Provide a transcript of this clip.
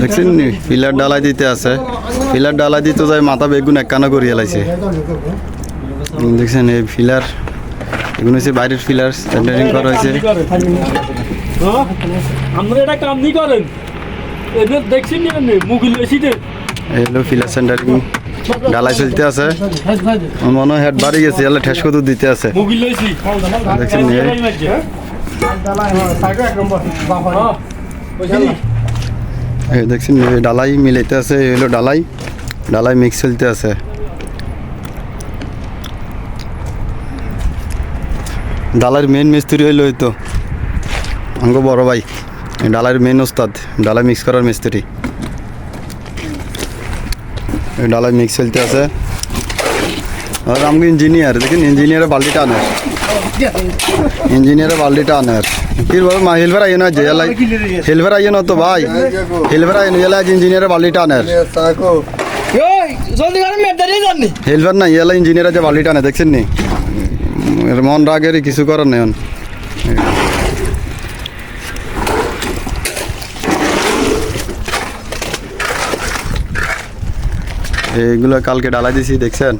দেখছেন নি পিলার ডালাই দিতে আছে, পিলার ডালাই দিতে যায় মাথা বেগুন একখানা করিয়ে লাইছে। দেখছেন এই পিলার, এগুলো হচ্ছে বাইরের পিলার সেন্টারিং করা হয়েছে। আমরা এটা কাম নি করেন, এদের দেখছেন নি মুগিল বেশিতে এই হলো পিলার সেন্টারিং ডালাই চলতে আছে। মনে হয় হেড বাড়ি গেছে, এলে ঠেস কত দিতে আছে। মুগিল লইছি দেখছেন নি এই দেখছেন নি ডালাই মিলাইতে আছে, এই হলো ডালাই, ডালাই মিক্স চলতে আছে। ডালার মেন মিস্ত্রি হইলো হয়তো অঙ্গ বড় ভাই, ডালার মেন ওস্তাদ, ডালাই মিক্স করার মিস্ত্রি। ডালাই মিক্স চলতে আছে। আর আমাকে ইঞ্জিনিয়ার দেখেন, ইঞ্জিনিয়ারের বাল্টিটা আনার, ইঞ্জিনিয়ারের বাল্টিটা আনার কি বল মা হেলভার আইয়ে না যে এলাই হেলভার আইয়ে না তো ভাই, হেলভার আইয়ে না এলাই ইঞ্জিনিয়ারের বাল্টিটা আনার, হেলভার না এলাই ইঞ্জিনিয়ারের যে বাল্টিটা আনে দেখছেন নি। এর মন রাগের কিছু করার নেই। এইগুলো কালকে ডালাই দিছি দেখছেন।